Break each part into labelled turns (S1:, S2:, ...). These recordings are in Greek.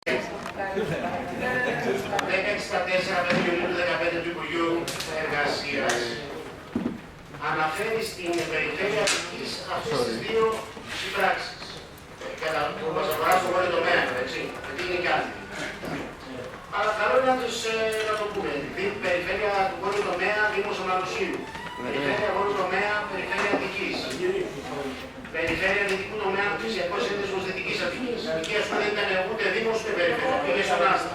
S1: 1064 του Υπουργείου Εργασίας αναφέρει στην περιφέρεια Αττικής αυτές τις δύο συμπράξεις. Που μας αφορά στον πρώτο τομέα, έτσι, γιατί είναι κι άλλοι. Αλλά καλό είναι να το πούμε. Περιφέρεια του πρώτου τομέα Δήμος Αναλουσίου. Περιφέρεια πρώτου τομέα Περιφέρεια Αττικής. Περιφέρεια δυτικού τομέα Πλησιακός Σύνδεσμος Δυτικής Αττικής. Εκεί ας πούμε δεν ήταν ούτε Δήμος ούτε Περιφέρεια. Πήγε στον Άστα.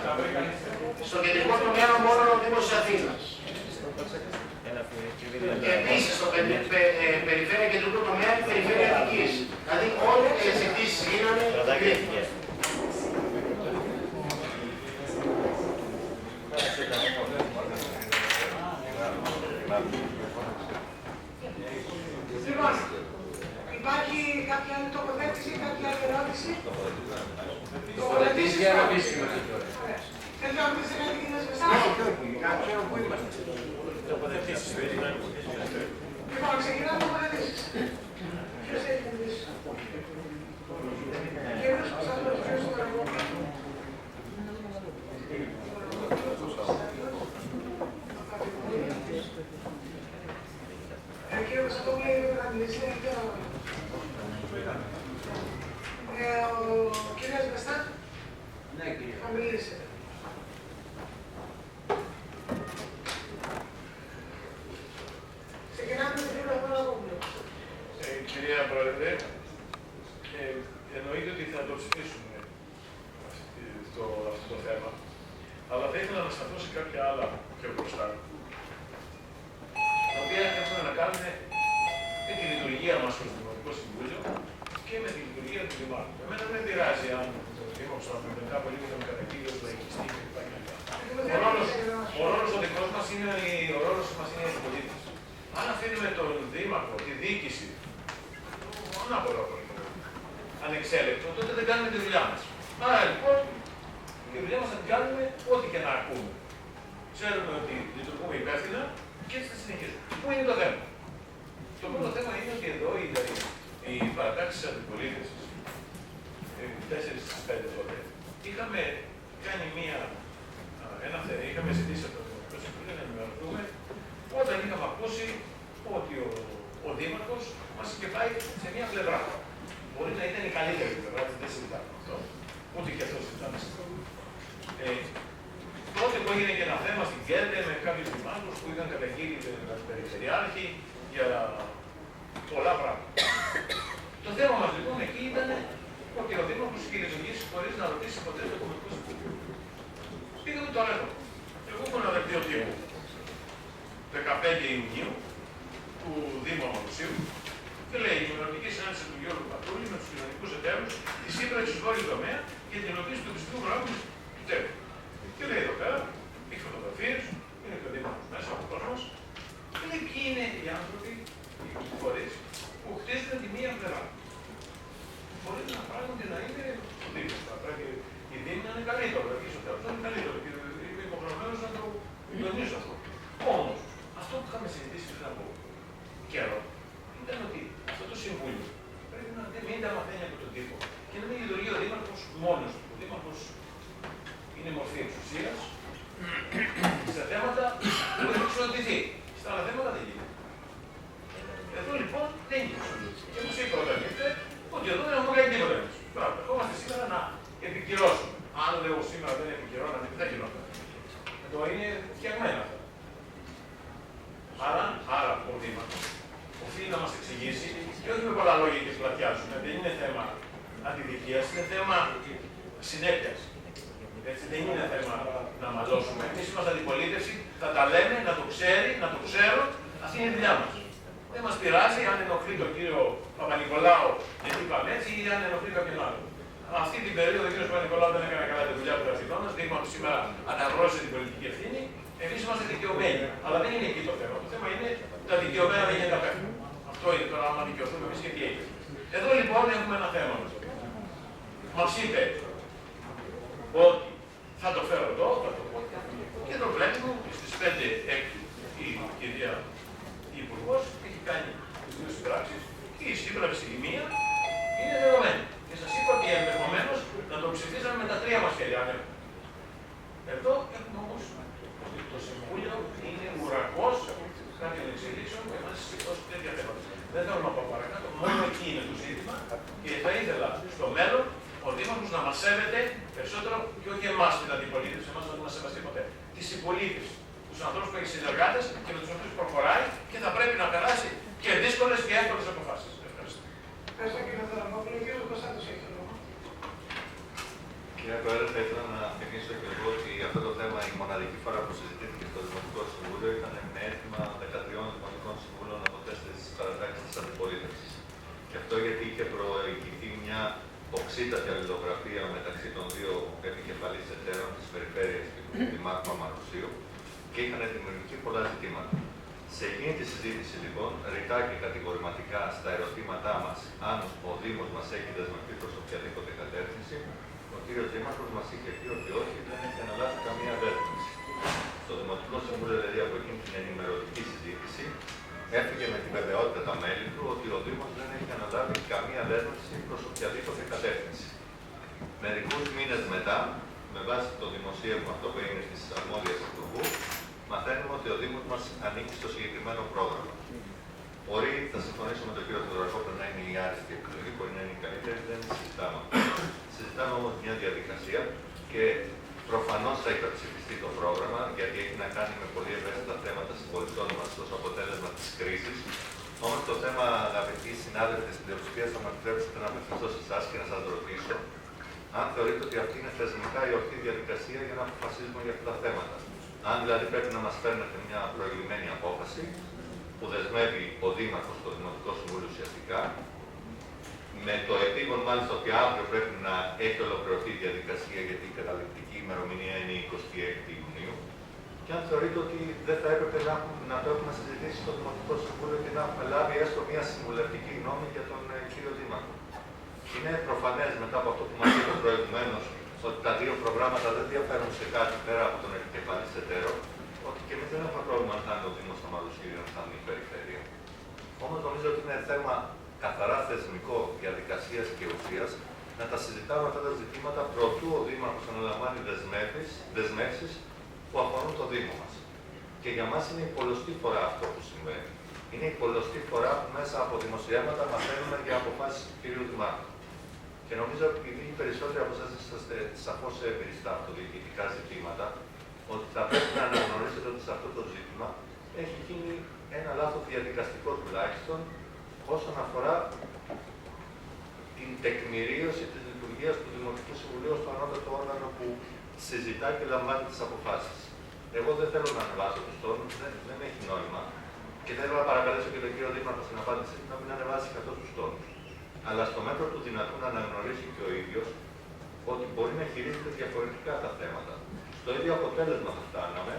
S1: Στο κεντρικό τομέα μόνο ο Δήμος της Αθήνας. Επίσης, στο περιφέρεια κεντρικού τομέα η Περιφέρεια Αττικής. Δηλαδή όλες οι εξετήσεις γίνανε γρήγορα.
S2: Λοιπόν, υπάρχει κάποια άλλη τοποθέτηση, κάποια άλλη ερώτηση?
S3: Τοποθετήσει για ερωτήσεις.
S2: Θέλετε να ρωτήσετε κάτι, κύριε Σπεσά?
S3: Τοποθετήσεις.
S2: Λοιπόν, ξεκινάμε τοποθετήσεις. Ποιος έχει τοποθετήσεις? Κύριος Σπεσά, ποιος το εγώ. Κύριε Κωνσταντόπουλε, να μιλήσετε. Ο κύριος Μπεστά, θα μιλήσετε. Ξεκινάμε με τον κύριο Παπαδόπουλο.
S4: Κυρία Πρόεδρε, εννοείται ότι θα το ψηφίσουμε αυτό το θέμα, αλλά θα ήθελα να σταθώ σε κάποια άλλα πιο μπροστά, τα οποία έχουν να κάνουν με τη λειτουργία μας ως Δημοτικό Συμβούλιο και με τη λειτουργία του Δημάρχου. Εμένα δεν με πειράζει αν το Δήμος μετά από λίγο με κατακύλιο του λαϊκιστή κλπ. Ο ρόλος ο δικός μας είναι οι πολίτες. Αν αφήνουμε τον Δήμαρχο, τη διοίκηση, ανάποδα ανεξέλεκτο, τότε δεν κάνουμε τη δουλειά μας. Άρα λοιπόν, τη δουλειά μας θα την κάνουμε ό,τι και να ακούμε. Ξέρουμε ότι λειτουργούμε υπεύθυνα και έτσι θα συνεχίσουμε. Πού είναι το θέμα? Το πρώτο θέμα είναι ότι εδώ οι παρατάξεις της αντιπολίτευσης, 4 στις 5 τότε, είχαμε κάνει είχαμε ζητήσει από το Δημοτικό Συμβούλιο να ενημερωθούμε όταν είχαμε ακούσει ότι ο Δήμαρχος μας είχε πάει σε μια πλευρά. Μπορεί να ήταν η καλύτερη πλευρά, δεν συζητάμε αυτό. Ούτε και αυτό συζητάμε. Τότε που έγινε και ένα θέμα στην Κέντε με κάποιους δημάρχους που είχαν καταγγείλει τον Περιφερειάρχη για πολλά πράγματα. Το θέμα μας λοιπόν εκεί ήταν ότι ο Δήμαρχος είχε λειτουργήσει χωρίς να ρωτήσει ποτέ το Δημοτικό Συμβούλιο. Πήγαμε το ρεύμα. Εγώ έχω ένα δελτίο τύπου 15 Ιουνίου του Δήμου Αναλουσίου και λέει η ημεροτική συνάντηση του Γιώργου Πατούλη με τους κοινωνικούς εταίρους τη σύμπραξη του βόρειου τομέα για την υλοποίηση του πιστικού προγράμματος του ΤΕΠ. Και λέει εδώ πέρα, έχει φωτογραφίες, είναι και ο Δήμαρχος μέσα από τον κόσμο και λέει ποιοι είναι οι άνθρωποι, οι φορείς που χτίζουν τη μία πλευρά. Μπορεί να πράγματι να είναι ο Δήμος. Η Δήμη να είναι καλύτερο, δηλαδή στο τέλος να είναι καλύτερο και είμαι υποχρεωμένος να το τονίσω αυτό. Όμως, αυτό που είχαμε συζητήσει πριν από καιρό ήταν ότι αυτό το Συμβούλιο πρέπει να μην τα μαθαίνει από τον τύπο και να μην λειτουργεί ο Δήμαρχος μόνος του. Ο Δήμαρχος είναι μορφή εξουσίας σε θέματα που έχει εξοδοτηθεί. Στα άλλα θέματα δεν γίνεται. Εδώ λοιπόν δεν γίνεται. Και μου είπε όταν ήρθε ότι εδώ δεν έχουμε κάνει τίποτα εμείς. Μπράβο, ερχόμαστε σήμερα να επικυρώσουμε. Αν λέω σήμερα δεν επικυρώναμε, τι θα γινόταν. Εδώ είναι φτιαγμένα αυτά. Άρα ο Δήμαρχος οφείλει να μας εξηγήσει και όχι με πολλά λόγια και πλατιάζουμε. Δεν είναι θέμα αντιδικίας, είναι θέμα συνέπειας. Έτσι δεν είναι θέμα να μαλώσουμε. Εμείς είμαστε αντιπολίτευση, θα τα λέμε, να το ξέρει, να το ξέρω, αυτή είναι η δουλειά μας. Δεν μας πειράζει αν ενοχλεί τον κύριο Παπα-Νικολάου γιατί είπαμε έτσι ή αν ενοχλεί κάποιον άλλο. Αυτή την περίοδο ο κύριος Παπα-Νικολάου δεν έκανε καλά τη δουλειά του καθηκόντος, δείχνουμε ότι σήμερα αναγνώρισε την πολιτική ευθύνη. Εμείς είμαστε δικαιωμένοι. Αλλά δεν είναι εκεί το θέμα. Το θέμα είναι τα δικαιωμένα δεν γίνεται απέφυγα. Αυτό είναι τώρα, άμα δικαιωθούμε εμείς και τι έγινε. Εδώ λοιπόν έχουμε ένα θέμα. Μας είπε ότι θα το φέρω εδώ, θα το πω και το βλέπουμε στις 5 Έκτου η κυρία Υπουργός έχει κάνει τις δύο συμπράξεις και η σύμπραξη η μία είναι δεδομένη. Και σας είπα ότι ενδεχομένως να το ψηφίσαμε με τα τρία μας χέρια. ανέχονται. Εδώ έχουμε όμως ότι το Συμβούλιο είναι ουραγός κάποιων εξελίξεων που εμάς σηκώσει τέτοια θέματα. Δεν θέλω να πω παρακάτω, μόνο εκεί είναι το ζήτημα και θα ήθελα στο μέλλον ο Δήμαρχος να μας σέβεται περισσότερο και όχι εμάς την αντιπολίτευση, εμάς δεν μας σεβαστεί ποτέ. Τη συμπολίτευση, τους ανθρώπους που έχει συνεργάτες και με τους οποίους προχωράει και θα πρέπει να περάσει και δύσκολες και εύκολες αποφάσεις. Ευχαριστώ.
S2: Ευχαριστώ κύριε Δωραμόπουλο. Ο κύριος Κωνσταντός έχει το λόγο.
S5: Κύριε Πρόεδρε, θα ήθελα να θυμίσω και εγώ ότι αυτό το θέμα η μοναδική φορά που συζητήθηκε στο Δημοτικό Συμβούλιο ήταν με αίτημα 13 Δημοτικών Συμβούλων από 4 παρατάξεις της αντιπολίτευσης. Και αυτό γιατί είχε προηγηθεί μια οξύτατη αλληλογραφία μεταξύ των δύο επικεφαλής εταίρων της περιφέρειας και του Δημάρχου Αμαρουσίου και είχαν δημιουργηθεί πολλά ζητήματα. Σε εκείνη τη συζήτηση, λοιπόν, ρητά και κατηγορηματικά στα ερωτήματά μας, αν ο Δήμος μας έχει δεσμευτεί προς οποιαδήποτε κατεύθυνση, ο κύριος Δήμαρχος μας είχε πει ότι όχι, δεν έχει αναλάβει καμία δέσμευση. Στο Δημοτικό Συμβούλιο, δηλαδή από εκείνη την ενημερωτική συζήτηση, έφυγε με τη βεβαιότητα τα μέλη του ότι ο Δήμος δεν έχει αναλάβει καμία δέσμευση προς οποιαδήποτε κατεύθυνση. Μερικούς μήνες μετά, με βάση το δημοσίευμα αυτό που έγινε στις αρμόδιες του Υπουργού, μαθαίνουμε ότι ο Δήμος μας ανήκει στο συγκεκριμένο πρόγραμμα. Μπορεί, θα συμφωνήσω με τον κύριο Θεοδωρακόπουλο, να είναι η άριστη επιλογή, μπορεί να είναι η καλύτερη, δεν συζητάμε. Συζητάμε όμως μια διαδικασία και προφανώς θα υπερψηφιστεί το πρόγραμμα, γιατί έχει να κάνει με πολύ ευαίσθητα θέματα συμπολιτών μας ως αποτέλεσμα της κρίσης. Όμως το θέμα, αγαπητοί συνάδελφοι της πλειοψηφίας, θα με επιτρέψετε να απευθυνθώ σε εσάς και να σας ρωτήσω αν θεωρείτε ότι αυτή είναι θεσμικά η ορθή διαδικασία για να αποφασίζουμε για αυτά τα θέματα. Αν δηλαδή πρέπει να μας φέρνετε μια προηγουμένη απόφαση που δεσμεύει ο Δήμαρχος στο Δημοτικό Συμβούλιο ουσιαστικά, με το επίγον μάλιστα ότι αύριο πρέπει να έχει ολοκληρωθεί η διαδικασία γιατί η καταληκτική ημερομηνία είναι η 26η Ιουνίου, και αν θεωρείτε ότι δεν θα έπρεπε να το έχουμε συζητήσει στο Δημοτικό Συμβούλιο και να έχουμε λάβει έστω μια συμβουλευτική γνώμη για τον κύριο Δήμαρχο. Είναι προφανές μετά από αυτό που μας είπε προηγουμένως ότι τα δύο προγράμματα δεν διαφέρουν σε κάτι πέρα από τον επικεφαλής εταίρο, ότι και εμείς δεν έχουμε πρόβλημα να είναι ο Δήμος Αμαρουσίου ή να είναι η Περιφέρεια. Όμως νομίζω ότι είναι θέμα καθαρά θεσμικό διαδικασίας και ουσίας να τα συζητάμε αυτά τα ζητήματα προτού ο Δήμαρχος αναλαμβάνει δεσμεύσεις που αφορούν το Δήμο μας. Και για μας είναι η πολλωστή φορά αυτό που συμβαίνει. Είναι η πολλωστή φορά που μέσα από δημοσιεύματα μαθαίνουμε για αποφάσεις του κ. Δημάρχου. Και νομίζω ότι επειδή οι περισσότεροι από εσάς είσαστε σαφώς έμπειροι στα αυτοδιοικητικά ζητήματα, ότι θα πρέπει να αναγνωρίσετε ότι σε αυτό το ζήτημα έχει γίνει ένα λάθος διαδικαστικό τουλάχιστον όσον αφορά την τεκμηρίωση της λειτουργίας του Δημοτικού Συμβουλίου στο ανώτατο όργανο που συζητά και λαμβάνει τις αποφάσεις. Εγώ δεν θέλω να ανεβάσω τους τόνους, δεν έχει νόημα. Και θέλω να παρακαλέσω και τον κύριο Δήμαρχο στην απάντησή του να μην ανεβάσει καθώς τους τόνους. Αλλά στο μέτρο του δυνατού να αναγνωρίσει και ο ίδιος ότι μπορεί να χειρίζεται διαφορετικά τα θέματα. Στο ίδιο αποτέλεσμα θα φτάναμε,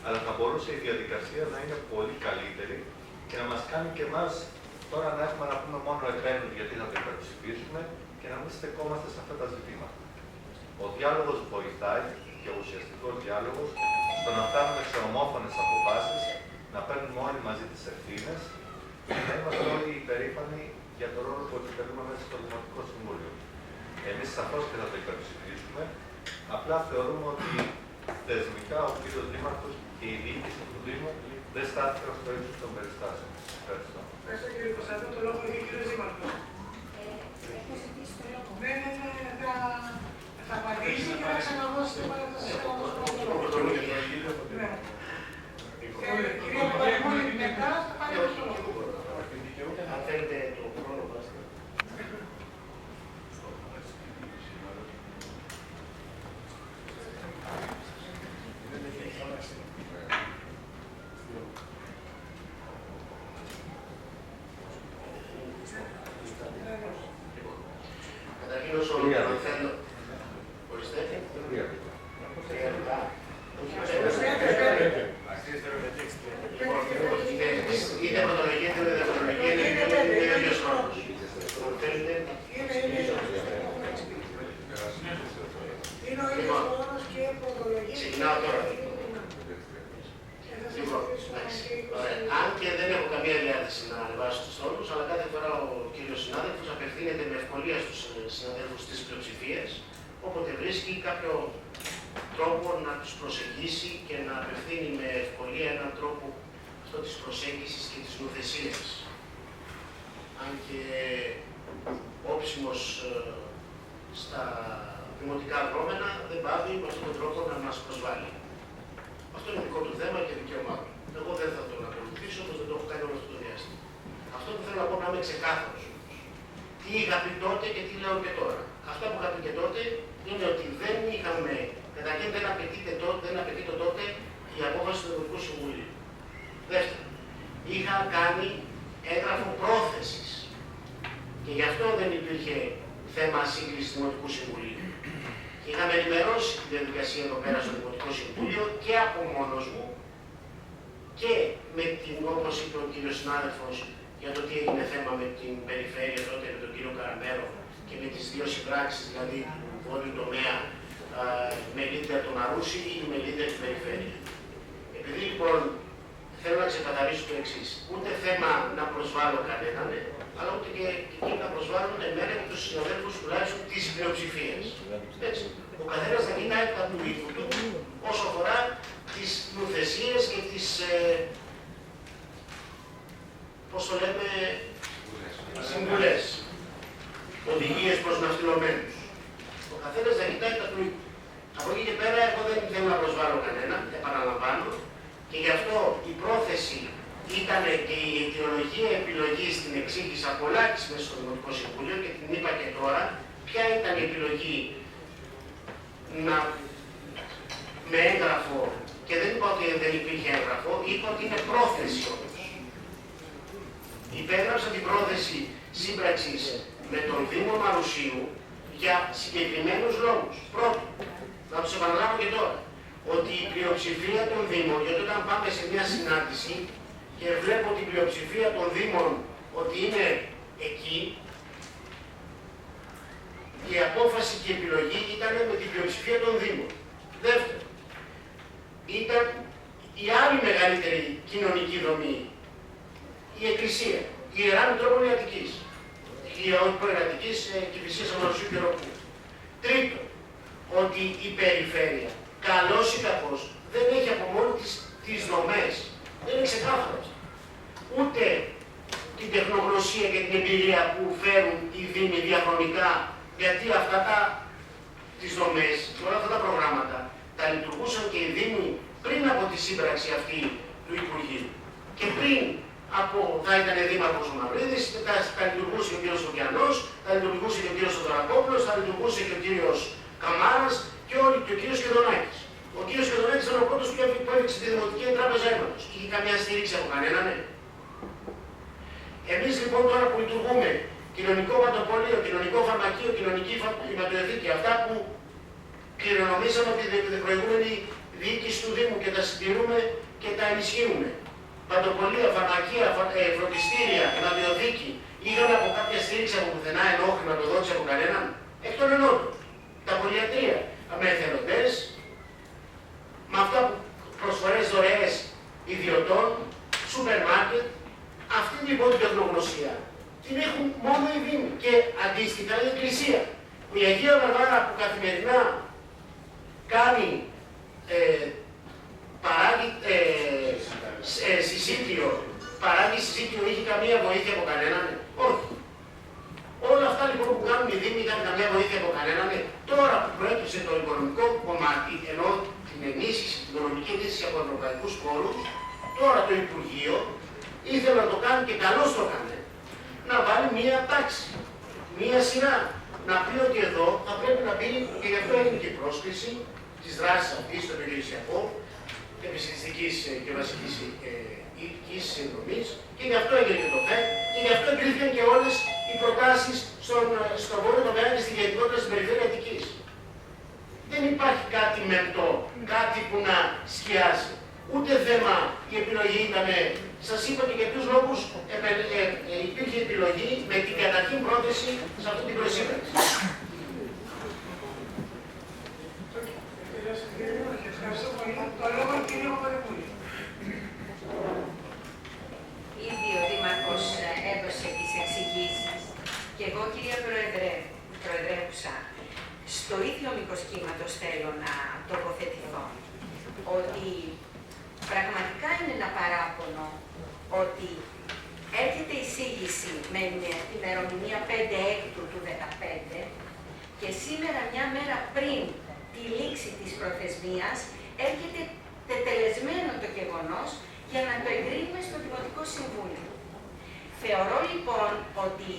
S5: αλλά θα μπορούσε η διαδικασία να είναι πολύ καλύτερη και να μας κάνει και εμάς τώρα να έχουμε να πούμε μόνο επένδυση γιατί θα το υπερψηφίσουμε και να μην στεκόμαστε σε αυτά τα ζητήματα. Ο διάλογος βοηθάει και ο ουσιαστικός διάλογος στο να φτάνουμε σε ομόφωνες αποφάσεις, να παίρνουμε όλοι μαζί τις ευθύνες και να είμαστε όλοι υπερήφανοι για τον ρόλο που επιτελούμε μέσα στο Δημοτικό Συμβούλιο. Εμείς σαφώς και θα το υπερψηφίσουμε, απλά θεωρούμε ότι θεσμικά ο κ. Δήμαρχος και η διοίκηση του Δήμου δεν στάθηκαν στο ύψος των περιστάσεων. Ευχαριστώ.
S2: Ευχαριστώ κύριε Κωνσταντό. Το λόγο έχει ο κύριος Δήμαρχος.
S6: Έχω ζητήσει το λόγο.
S2: Ναι, θα απαντήσει και θα ξαναδώσει το λόγο. Ναι. Κυρία Παπαδημούλη, μετά θα πάρει το λόγο.
S1: Αν θέλετε το χρόνο μας. Καταρχήν όσο θέλω. Ορίστε. Είτε πρωτολογική είτε δευτερολογική είναι ο ίδιος χρόνος.
S2: Είναι ο ίδιος χρόνος και πρωτολογική.
S1: Ξεκινάω τώρα. Αν και δεν έχω καμία διάθεση να ανεβάσω τους τόνους, αλλά κάθε φορά ο κύριος συνάδελφος απευθύνεται με ευκολία στους συναδέλφους της πλειοψηφίας, όποτε βρίσκει κάποιο τρόπο να τους προσεγγίσει και να απευθύνει με ευκολία έναν τρόπο αυτό της προσέγγισης και της νουθεσίας. Αν και όψιμος στα δημοτικά δρόμενα δεν πάβει με αυτόν τον τρόπο να μας προσβάλλει. Αυτό είναι δικό του θέμα και δικαίωμά του. Εγώ δεν θα τον ακολουθήσω, όπως δεν το έχω κάνει όλο αυτό το διάστημα. Αυτό που θέλω να πω να είμαι ξεκάθαρος. Τι είχα πει τότε και τι λέω και τώρα. Αυτά που είχα πει και τότε είναι ότι δεν είχαμε, καταρχήν δεν απαιτείται τότε η απόφαση του Δημοτικού Συμβουλίου. Δεύτερον, είχα κάνει έγγραφο πρόθεσης και γι' αυτό δεν υπήρχε θέμα σύγκλησης του Δημοτικού Συμβουλίου. Είχαμε ενημερώσει τη διαδικασία εδώ πέρα στο Δημοτικό Συμβούλιο και από μόνος μου και με την, όπως είπε ο κύριος συνάδελφος, για το τι έγινε θέμα με την περιφέρεια τότε με τον κύριο Καραμέρο και με τις δύο συμπράξεις, δηλαδή του βόρειου τομέα με leader τον Αρούση ή με leader την περιφέρεια. Επειδή λοιπόν θέλω να ξεκαθαρίσω το εξής, ούτε θέμα να προσβάλλω κανέναν, αλλά ούτε και εκεί να προσβάλλουν εμένα και τους συναδέλφους τουλάχιστον της πλειοψηφίας. Έτσι. Ο καθένας θα κοιτάει τα του ήθου του όσο αφορά τις νουθεσίες και τις, πώς το λέμε, συμβουλές, οδηγίες προς ναυτιλωμένους. Ο καθένας θα κοιτάει τα του ήθου. Από εκεί και πέρα, εγώ δεν θέλω να προσβάλλω κανένα, επαναλαμβάνω, και γι' αυτό η πρόθεση ήταν και η αιτιολογία επιλογή στην εξήγηση απολάκηση μέσα στο Δημοτικό Συμβούλιο και την είπα και τώρα, ποια ήταν η επιλογή με έγγραφο, και δεν είπα ότι δεν υπήρχε έγγραφο, είπα ότι είναι πρόθεση όμως. Υπέγραψα την πρόθεση σύμπραξης με τον Δήμο Μαρουσίου για συγκεκριμένους λόγους. Πρώτον, να τους επαναλάβω και τώρα, ότι η πλειοψηφία των Δήμων, γιατί όταν πάμε σε μια συνάντηση και βλέπω την πλειοψηφία των Δήμων ότι είναι εκεί, η απόφαση και η επιλογή ήταν με την πλειοψηφία των Δήμων. Δεύτερον, ήταν η άλλη μεγαλύτερη κοινωνική δομή, η Εκκλησία, η Ιερά Μητρόπολη Αττικής, η Αττικής Εκκλησίας Αμαρουσίου και Ροπού. Τρίτον, ότι η περιφέρεια, καλώς ή κακώς, δεν έχει από μόνο τις δομές. Δεν είναι ξεκάθαρο. Ούτε την τεχνογνωσία και την εμπειρία που φέρουν οι Δήμοι διαχρονικά, γιατί τις δομές και όλα αυτά τα προγράμματα τα λειτουργούσαν και οι Δήμοι πριν από τη σύμπραξη αυτή του Υπουργείου. Και πριν θα ήταν δήμαρχος ο Μαυρίδης, θα λειτουργούσε και ο κύριος Σοφιανός, θα λειτουργούσε και ο κύριος Σοδωρακόπουλος, θα λειτουργούσε και ο κύριος Καμάρας και ο κύριος Κεδονάκης. Ο κύριος Κεδονάκης ήταν ο πρώτος που έδειξε τη Δημοτική Τράπεζα Αίματος. Είχε καμιά στήριξη από κανέναν, ναι. Εμείς λοιπόν τώρα που λειτουργούμε κοινωνικό πατοπολείο, κοινωνικό φαρμακείο, κοινωνική αιματοεθήκη, αυτά που κληρονομήσαμε από την προηγούμενη διοίκηση του Δήμου και τα συντηρούμε και τα ενισχύουμε. Πατοπολεία, φαρμακεία, φροντιστήρια, αιματοεθήκη, είχαν από κάποια στήριξη από πουθενά ενώ χρηματοδότηση από κανέναν. Εκ των ενότων. Τα πολυιατρία, με εθελοντές, με αυτά που προσφορές δωρεές ιδιωτών, σούπερ μάρκετ, αυτή λοιπόν την τεχνογνωσία την έχουν μόνο οι Δήμοι και αντίστοιχα η Εκκλησία. Η Αγία Βαρβάρα που καθημερινά κάνει, παράγει συσίτιο, είχε καμία βοήθεια από κανέναν, όχι. Όλα αυτά λοιπόν που κάνουν οι Δήμοι είχαν καμία βοήθεια από κανέναν. Τώρα που προέκυψε το οικονομικό κομμάτι, ενώ την ενίσχυση, την οικονομική ενίσχυση από ευρωπαϊκούς πόρους, τώρα το Υπουργείο ήθελε να το κάνει και καλώς το έκανε. Να βάλει μία τάξη, μία σειρά. Να πει ότι εδώ θα πρέπει να μπει, και γι' αυτό έγινε και η πρόσκληση της δράσης αυτής στο περιφερειακό, επιστημιστικής και βασικής συνδρομής, και γι' αυτό έγινε και το ΦΕΚ, και γι' αυτό εγκρίθηκαν και όλες οι προτάσεις στον βόρειο τομέα και στην γενικότητα στην περιφέρεια Αττικής. Δεν υπάρχει κάτι μεμπτό, κάτι που να σκιάζει. Ούτε θέμα η επιλογή ήταν, σας είπα και για ποιους λόγους υπήρχε επιλογή με την καταρχήν πρόθεση σε αυτή την προσύμπραξη.
S6: Ήδη ο Δήμαρχος έδωσε τις εξηγήσεις και εγώ, κυρία Προεδρεύουσα, στο ίδιο μήκος κύματος θέλω να το τοποθετηθώ. Ότι πραγματικά είναι ένα παράπονο ότι έρχεται εισήγηση με ημερομηνία 5/6 του 2015 και σήμερα, μια μέρα πριν τη λήξη της προθεσμίας, έρχεται τετελεσμένο το γεγονός για να το εγκρίνουμε στο Δημοτικό Συμβούλιο. Θεωρώ λοιπόν ότι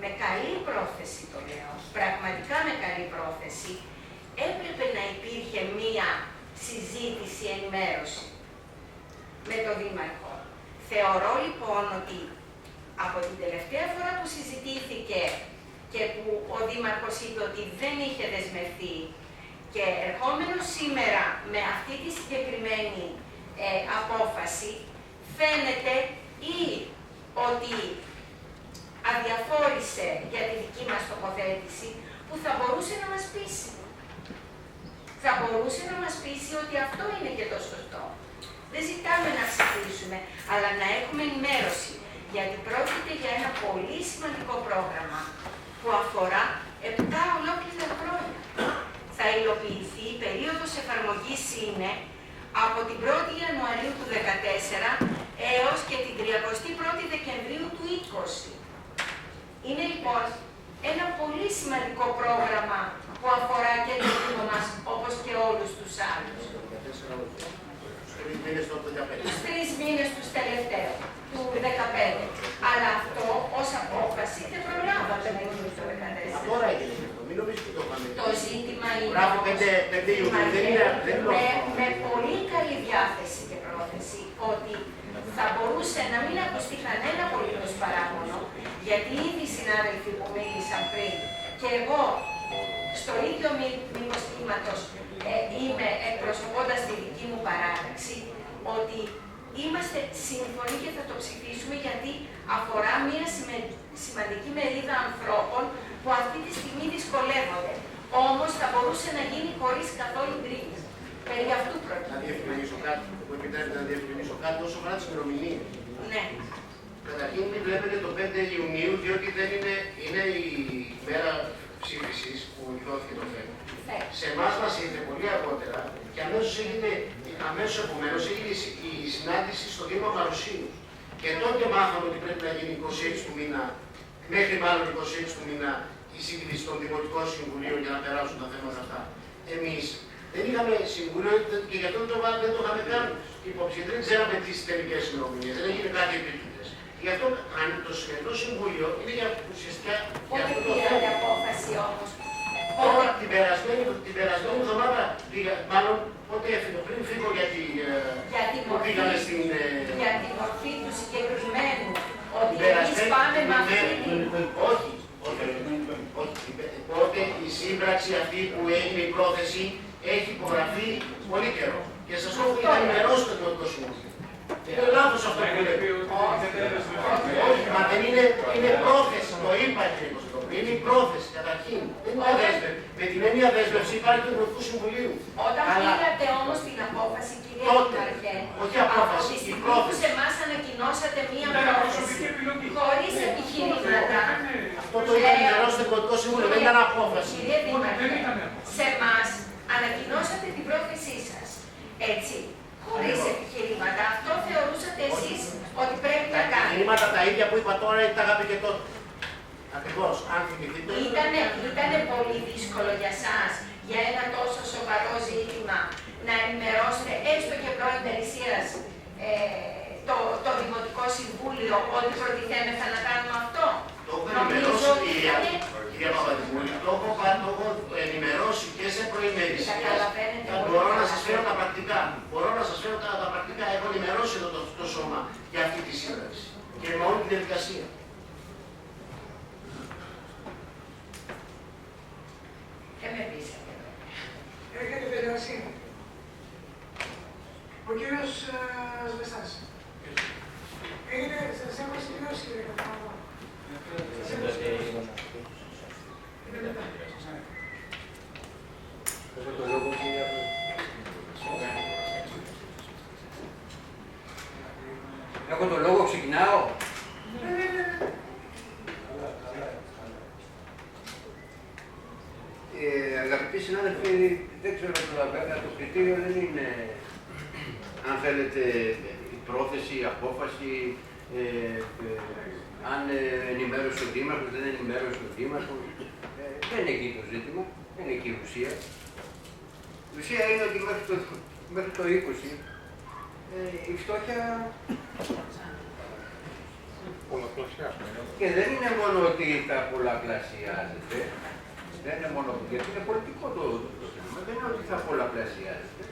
S6: με καλή πρόθεση, το λέω, πραγματικά με καλή πρόθεση, έπρεπε να υπήρχε μία συζήτηση, ενημέρωση με τον Δήμαρχο. Θεωρώ λοιπόν ότι από την τελευταία φορά που συζητήθηκε και που ο Δήμαρχος είπε ότι δεν είχε δεσμευτεί και ερχόμενο σήμερα με αυτή τη συγκεκριμένη απόφαση, φαίνεται ή ότι αδιαφόρησε για τη δική μας τοποθέτηση, που θα μπορούσε να μας πείσει. Θα μπορούσε να μας πείσει ότι αυτό είναι και το σωστό. Δεν ζητάμε να ψηφίσουμε, αλλά να έχουμε ενημέρωση, γιατί πρόκειται για ένα πολύ σημαντικό πρόγραμμα που αφορά 7 ολόκληρα χρόνια. Θα υλοποιηθεί, η περίοδος εφαρμογής είναι από την 1η Ιανουαρίου του 2014 έως και την 31η Δεκεμβρίου του 2020. Είναι λοιπόν ένα πολύ σημαντικό πρόγραμμα που αφορά και το Δήμο μας, όπως και όλους τους άλλους. Τους 3 μήνες τους τελευταίους, του 2015. Αλλά αυτό ως απόφαση δεν προλάβαμε να γίνει το 2014.
S1: Τώρα έγινε αυτό, μην νομίζετε ότι το είχαμε.
S6: Το ζήτημα είναι
S1: Μπράβο, 5 Ιουνίου, δεν είναι
S6: με πολύ καλή διάθεση και πρόθεση ότι θα μπορούσε να μην ακουστεί κανένα απολύτως παράπονο, γιατί ήδη οι συνάδελφοι που μίλησαν πριν και εγώ στο ίδιο μήκος κύματος είμαι εκπροσωπώντας τη δική μου παράταξη, ότι είμαστε σύμφωνοι και θα το ψηφίσουμε, γιατί αφορά μια σημαντική μερίδα ανθρώπων που αυτή τη στιγμή δυσκολεύονται. Όμως θα μπορούσε να γίνει χωρίς καθόλου γκρίνια. Περί αυτού πρόκειται.
S1: Να διευκρινίσω κάτι, που επιτρέπετε να διευκρινίσω κάτι όσο αφορά τις ημερομηνίες.
S6: Ναι.
S1: Καταρχήν μην βλέπετε το 5 Ιουνίου, διότι δεν είναι η μέρα ψήφισης που δόθηκε το θέμα. Σε εμάς μας ήρθε πολύ αργότερα και αμέσως επομένως έγινε η συνάντηση στο Δήμο Παρουσίου. Και τότε μάθαμε ότι πρέπει να γίνει 26 του μήνα, μέχρι μάλλον 26 του μήνα, η σύγκριση των Δημοτικών Συμβουλίων για να περάσουν τα θέματα αυτά. Εμείς δεν είχαμε συμβουλίο και γι' αυτό δεν το είχαμε κάνει υπόψη. Δεν ξέραμε τις τελικές ημερομηνίες, δεν έγινε κάτι επίτηδες. Γι' αυτό το σημερινό συμβούλιο είναι για ουσιαστικά.
S6: Πότε πήρατε απόφαση όμως?
S1: Τώρα την περασμένη εβδομάδα, μάλλον πότε έφυγα, πριν φύγω που πήγαμε στην.
S6: Για τη μορφή του συγκεκριμένου, ότι εμείς πάμε με αυτή την.
S1: Όχι. Πότε η σύμπραξη αυτή που έγινε η πρόθεση έχει υπογραφεί πολύ καιρό. Και σας το έχω ενημερώσει το Δημοτικό Συμβούλιο. Είναι λάθος αυτό που λέτε. Όχι, μα δεν είναι πρόθεση. Το είπα, κύριε Κωστόπουλο. Είναι η πρόθεση καταρχήν. Δεν είναι δέσμευση. Με την έννοια δέσμευση υπάρχει το Δημοτικό Συμβουλίο.
S6: Όταν πήρατε όμως την απόφαση, κύριε Δήμαρχε, από τη στιγμή που σε εμάς ανακοινώσατε μία πρόθεση χωρίς επιχειρήματα.
S1: Αυτό το είχα ενημερώσει το Δημοτικό Συμβούλιο. Δεν ήταν απόφαση.
S6: Κύριε Δήμαρχε, σε εμάς ανακοινώσατε την πρόθεσή σας. Έτσι. Χωρίς επιχειρήματα. Αυτό θεωρούσατε εσείς ότι πρέπει να κάνετε.
S1: Τα επιχειρήματα τα ίδια που είπα τώρα τα είχα πει και τότε. Ακριβώς, αν θυμηθείτε.
S6: Ήτανε πολύ δύσκολο για σας, για ένα τόσο σοβαρό ζήτημα, να ενημερώσετε έστω και πρώην Περισσίας το Δημοτικό Συμβούλιο ότι προτιθέμεθα να κάνουμε αυτό.
S1: Το έχω ενημερώσει, κυρία Παπαδημούλη, το έχω ενημερώσει και σε προημέρηση. Μπορώ να σας φέρω τα πρακτικά. Έχω ενημερώσει το σώμα για αυτή τη σύμπραξη και με όλη τη διαδικασία.
S6: Με πείσατε.
S2: Έχετε τελειώσει. Ο κύριος Σβεστάς. Σας έχω σημειώσει, κύριε Καταναλώ.
S3: Έχω το λόγο, ξεκινάω.
S7: Αγαπητοί συνάδελφοι, δεν ξέρω τώρα
S3: βέβαια το κριτήριο δεν είναι, αν θέλετε, η πρόθεση, η απόφαση, αν ενημέρωσε ο Δήμαρχος, δεν ενημέρωσε ο Δήμαρχος. Δεν είναι εκεί το ζήτημα, δεν είναι εκεί η ουσία. Η ουσία είναι ότι μέχρι το 20 η φτώχεια και δεν είναι μόνο ότι θα πολλαπλασιάζεται, δεν είναι μόνο γιατί είναι πολιτικό το θέμα, δεν είναι ότι θα πολλαπλασιάζεται.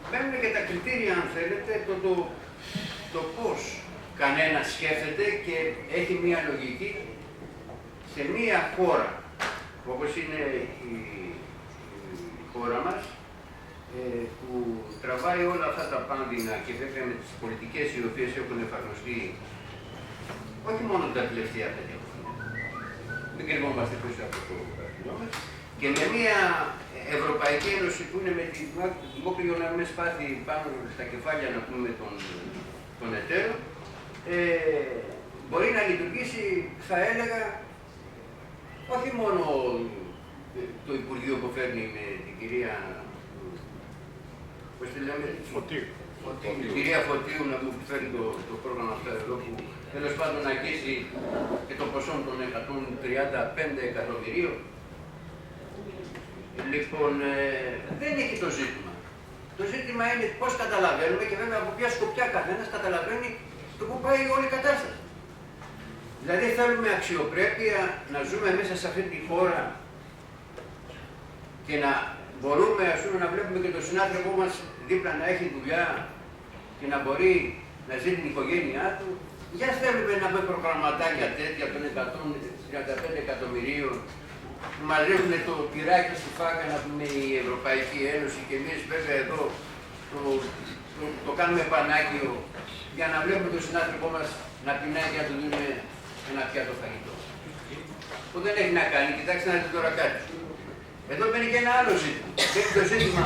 S3: Μένουν και τα κριτήρια, αν θέλετε, το πώς κανένας σκέφτεται και έχει μία λογική σε μία χώρα, όπως είναι η χώρα μας, που τραβάει όλα αυτά τα πάνδυνα και βέβαια με τις πολιτικές οι οποίες έχουν εφαρμοστεί όχι μόνο τα τελευταία 5 χρόνια, μην κρυβόμαστε πίσω από το κρατινό μας, και με μια Ευρωπαϊκή Ένωση που είναι με την μόκλειο να μην σπάθει πάνω στα κεφάλια, να πούμε, των εταίρων, μπορεί να λειτουργήσει, θα έλεγα, όχι μόνο το Υπουργείο που φέρνει με την κυρία, πώς τη λέμε, την κυρία Φωτίου, να μου φέρνει το πρόγραμμα αυτό εδώ, που τέλος πάντων να αγγίσει και το ποσό των 135 εκατομμυρίων. Λοιπόν, δεν είναι εκεί το ζήτημα. Το ζήτημα είναι πώς καταλαβαίνουμε και βέβαια από ποια σκοπιά καθένας καταλαβαίνει το που πάει όλη η κατάσταση. Δηλαδή θέλουμε αξιοπρέπεια να ζούμε μέσα σε αυτή τη χώρα και να μπορούμε, ας πούμε, να βλέπουμε και τον συνάδελφό μας δίπλα να έχει δουλειά και να μπορεί να ζει την οικογένειά του. Για θέλουμε να πούμε προγραμματάκια τέτοια των 135 εκατομμυρίων που μας ρίχνουν το τυράκι στη φάκα, να πούμε, η Ευρωπαϊκή Ένωση, και εμείς βέβαια εδώ το κάνουμε πανάκιο για να βλέπουμε τον συνάδελφό μας να πεινάει και να του δίνουμε ένα πιάτο φαγητό. Που δεν έχει να κάνει, κοιτάξτε να δείτε τώρα κάτι. Εδώ μπαίνει και ένα άλλο ζήτημα. Μπαίνει το ζήτημα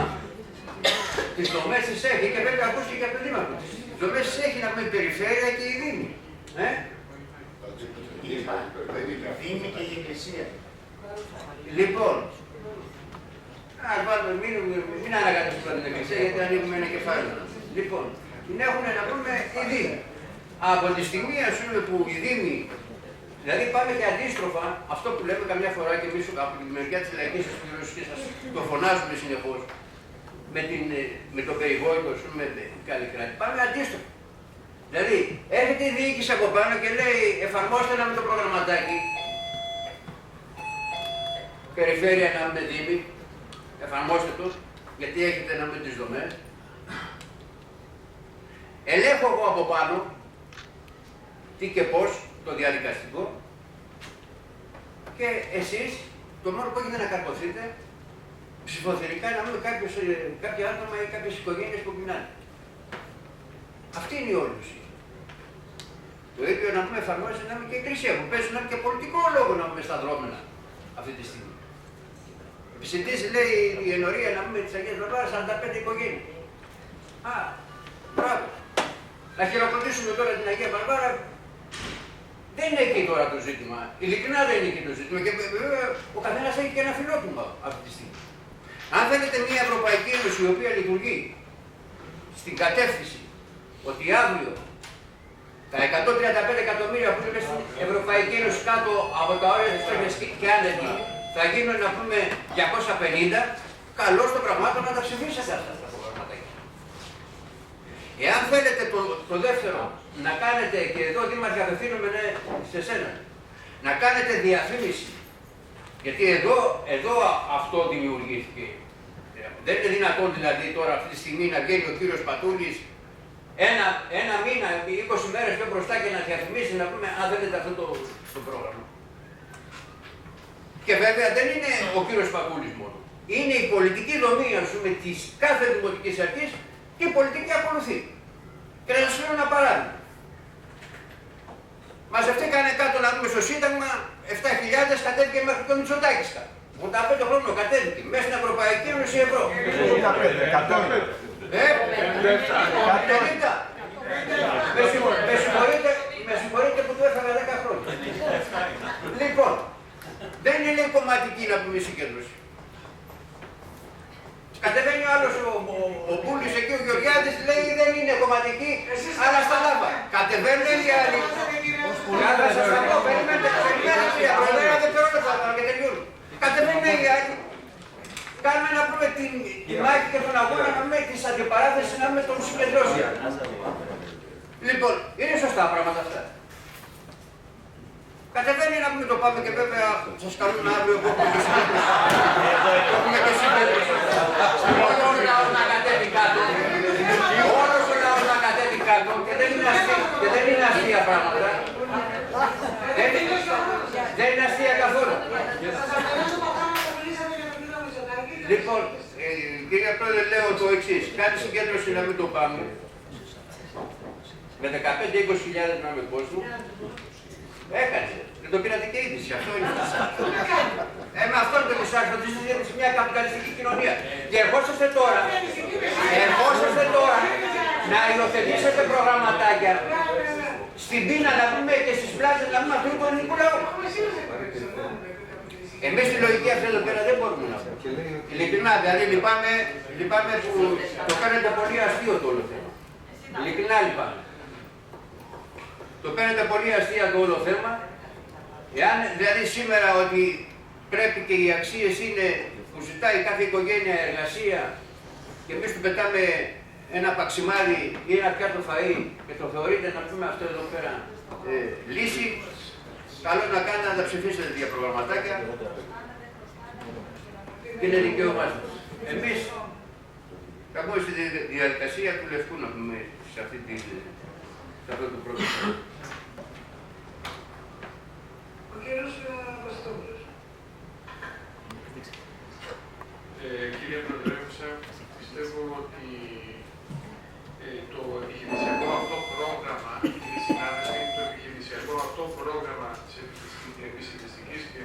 S3: τις δομές τις έχει, και βέβαια ακούστηκε και από τον Δήμαρχο. Τις δομές τις έχει, να πούμε, η περιφέρεια και η Δήμη.
S1: Δήμη και η Εκκλησία.
S3: Λοιπόν, μην αναγκάσουμε την Εκκλησία, γιατί ανοίγουμε ένα κεφάλαιο. Λοιπόν, την έχουν, να πούμε, οι Δήμοι. Από τη στιγμή, ας πούμε, που οι Δήμοι, δηλαδή πάμε και αντίστροφα, αυτό που λέμε καμιά φορά και εμείς από τη μεριά της λαϊκής εκπλήρωσης και σας το φωνάζουμε συνεχώς, με το περιβόητο, ας πούμε, Καλλικράτη, πάμε αντίστροφα. Δηλαδή, έρχεται η διοίκηση από πάνω και λέει, εφαρμόστε ένα με το προγραμματάκι, περιφέρεια να με Δήμη, εφαρμόστε το, γιατί έχετε να με τις δομές. Ελέγχω εγώ από πάνω, τι και πώς, το διαδικαστικό, και εσείς το μόνο που έχετε να καρποθείτε ψηφοθερικά να μην κάποια άτομα ή κάποιες οικογένειες που πεινάνε. Αυτή είναι η όλη ουσία. Το ίδιο να πούμε εφαρμόζεται να μην και η Εκκλησία που παίζει να μην και πολιτικό λόγο να πούμε στα δρόμενα αυτή τη στιγμή. Επισυντήσει, λέει, η ενορία να πούμε της Αγίας Βαρβάρας 45 οικογένειες. Α, μπράβο. Να χειροκροτήσουμε τώρα την Αγία Βαρβάρα. Δεν είναι εκεί τώρα το ζήτημα. Ειλικρινά δεν είναι εκεί το ζήτημα. Και βέβαια ο καθένας έχει και ένα φιλότιμο αυτή τη στιγμή. Αν θέλετε μια Ευρωπαϊκή Ένωση η οποία λειτουργεί στην κατεύθυνση ότι αύριο τα 135 εκατομμύρια που είναι στην Ευρωπαϊκή Ένωση κάτω από τα όρια της φτώχειας και άνεργοι θα γίνουν, να πούμε, 250, καλώς το πραγμάτων να τα ψηφίσετε αυτά τα προγράμματα. Εάν θέλετε το δεύτερο, να κάνετε, και εδώ Δήμαρχε απευθύνομαι σε σένα, να κάνετε διαφήμιση, γιατί εδώ αυτό δημιουργήθηκε. Δεν είναι δυνατόν δηλαδή τώρα αυτή τη στιγμή να βγαίνει ο κύριος Πατούλης ένα μήνα, 20 μέρες πιο μπροστά και να διαφημίσει, να πούμε, αν θέλετε αυτό το πρόγραμμα. Και βέβαια δεν είναι ο κύριος Πατούλης μόνο. Είναι η πολιτική δομή, ας πούμε, της κάθε δημοτικής αρχής και η πολιτική ακολουθεί. Και να σας φέρω ένα παράδειγμα. Μαζευτήκανε κάτω, να δούμε, στο Σύνταγμα 7.000, κατέβηκε μέχρι το Μητσοτάκης κάτω. 85 χρόνων κατέβηκε, μέσα στην Ευρωπαϊκή Ένωση ευρώ. 50. Με συγχωρείτε που του έφαγα 10 χρόνια. Λοιπόν, δεν είναι κομματική, να πούμε, η συγκέντρωση. άλλος ο Πούλης εκεί, ο Γεωργιάδης, λέει δεν είναι κομματική, αλλά στα λάμπα. Κατεβαίνουν οι άλλοι. Θα σας τα πω, περιμένετε, κύριε Πρόεδρε, δεν θέλω να και τελειώνω. Κατεβαίνουν οι άλλοι. Κάνουμε να πούμε τη μάχη και τον αγώνα να πούμε της αντιπαράθεσης να με τον συγκεντρώσει. Λοιπόν, είναι σωστά πράγματα αυτά. Κατεβαίνει να πούμε το πάμε και βέβαια σας καλούν αύριο που έχουμε και συγκέντρωση. Έχουμε και συγκέντρωση. Όλος ο λαός να κατέβει κάτω. Όλος ο λαός να κατέβει κάτω και δεν είναι αστεία πράγματα. Δεν είναι αστεία καθόλου. Λοιπόν, κύριε Πρόεδρε, λέω το εξής. Κάνει συγκέντρωση να μην το πάμε. Με 15-20.000 να με κόσμο. Έκανε. Δεν το πήρατε και είδηση. Αυτό είναι. Με αυτόν τον εισάξιο ότι ζείτε σε μια καπιταλιστική κοινωνία. Και ερχόσαστε τώρα να υιοθετήσετε προγραμματάκια στην πείνα να πούμε και στις πλάζες να πούμε αυτού του ελληνικού λαού. Εμείς τη λογική αυτή εδώ πέρα δεν μπορούμε να πούμε. Ειλικρινά, δηλαδή λυπάμαι που το κάνετε πολύ αστείο το όλο θέμα. Ειλικρινά λυπάμαι. Το παίρνετε πολύ αστεία το όλο θέμα. Εάν δηλαδή σήμερα ότι πρέπει και οι αξίες είναι που ζητάει κάθε οικογένεια εργασία και εμείς του πετάμε ένα παξιμάδι ή ένα πιάτο φαΐ και το θεωρείτε να πούμε αυτό εδώ πέρα λύση, καλό να κάνετε να τα ψηφίσετε τέτοια προγραμματάκια και είναι δικαίωμά σας. Εμείς θα μπούμε στη διαδικασία του λευκού να πούμε σε αυτό το πρόγραμμα.
S2: Ο κύριος Κωστόπουλος.
S7: Κύριε Προεδρεύουσα, πιστεύω ότι το επιχειρησιακό αυτό πρόγραμμα, κύριε συνάδελφοι, το επιχειρησιακό αυτό πρόγραμμα της επιστημιστικής και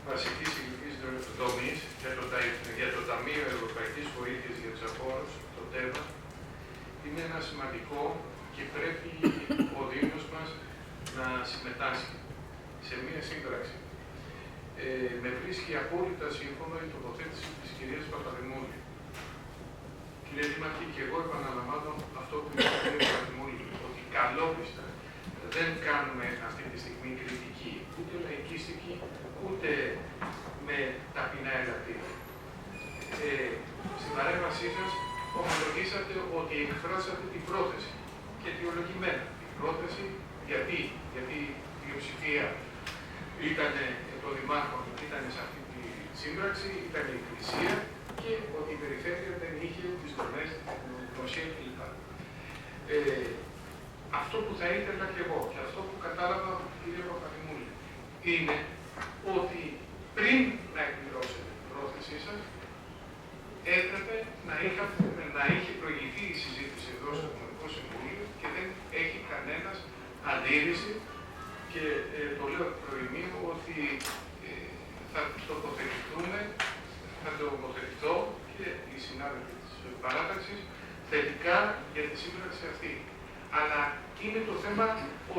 S7: βασικής ηλικίας δομής για το Ταμείο Ευρωπαϊκής Βοήθειας για τους Απόρους, το ΤΕΒΑ, είναι ένα σημαντικό και πρέπει ο Δήμος μας να συμμετάσχει σε μία σύμπραξη. Με βρίσκει απόλυτα σύμφωνο η τοποθέτηση της κυρίας Παπαδημούλη. Κύριε Δήμαρχε, και εγώ επαναλαμβάνω αυτό που είπε η κυρία Παπαδημούλη, ότι καλόπιστα δεν κάνουμε αυτή τη στιγμή κριτική, ούτε λαϊκίστικη, ούτε με ταπεινά ελαττήρια. Στην παρέμβασή σας ομολογήσατε ότι εκφράσατε την πρόθεση και αιτιολογημένα. Την πρόθεση γιατί η πλειοψηφία των δημάρχων ήταν σε αυτή τη σύμπραξη, ήταν η Εκκλησία και ότι η περιφέρεια δεν είχε τις δομές, την δημοσία κλπ. Αυτό που θα ήθελα και εγώ και αυτό που κατάλαβα από την κυρία Παπαδημούλη είναι ότι πριν να εκπληρώσετε την πρόθεσή σας, έπρεπε να είχε προηγηθεί η συζήτηση εδώ στο Δημοτικό Συμβούλιο και δεν έχει κανένας αντίρρηση και το λέω προημίου ότι θα τοποθετηθώ και οι συνάδελφοι της παράταξης θετικά για τη σύμπραξη αυτή. Αλλά είναι το θέμα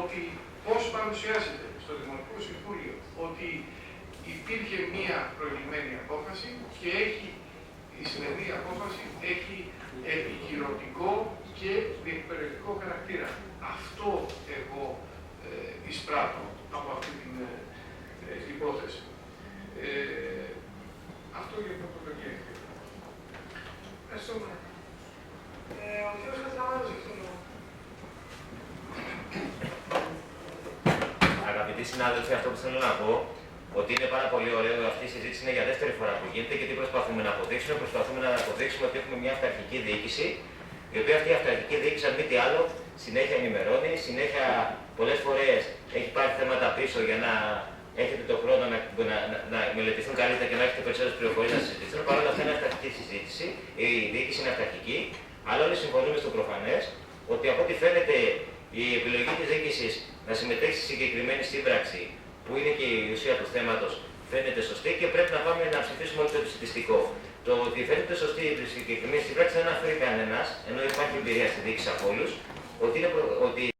S7: ότι πώς παρουσιάζεται στο Δημοτικό Συμβούλιο ότι υπήρχε μία προηγημένη απόφαση και η σημερινή απόφαση έχει επικυρωτικό και διεκπαιρεωτικό χαρακτήρα. Αυτό εγώ εισπράττω από αυτή την υπόθεση. Αυτό για το προκειμένο.
S2: Ευχαριστούμε. Ο κύριος Κατραβάνος έχει το λόγο.
S8: Αγαπητοί συνάδελφοι, αυτό που θέλω να πω, ότι είναι πάρα πολύ ωραίο, αυτή η συζήτηση είναι για δεύτερη φορά που γίνεται και τι προσπαθούμε να αποδείξουμε. Προσπαθούμε να αποδείξουμε ότι έχουμε μια αυταρχική διοίκηση, η οποία αυτή η αυταρχική διοίκηση, αν μη τι άλλο, συνέχεια ενημερώνει, συνέχεια πολλές φορές έχει πάρει θέματα πίσω για να έχετε τον χρόνο να μελετηθούν καλύτερα και να έχετε περισσότερες πληροφορίες να συζητήσουν. Παρ' όλα αυτά είναι αυταρχική συζήτηση, η διοίκηση είναι αυταρχική, αλλά όλοι συμφωνούμε στο προφανές ότι από ό,τι φαίνεται η επιλογή της διοίκησης να συμμετέχει στη συγκεκριμένη σύμπραξη, που είναι και η ουσία του θέματος, φαίνεται σωστή και πρέπει να πάμε να ψηφίσουμε όλο το επιστημιστικό. Το ότι φαίνεται σωστή η συγκεκριμένη σύμπραξη δεν αναφέρει κανένας, ενώ υπάρχει εμπειρία στη διοίκηση από όλους, ότι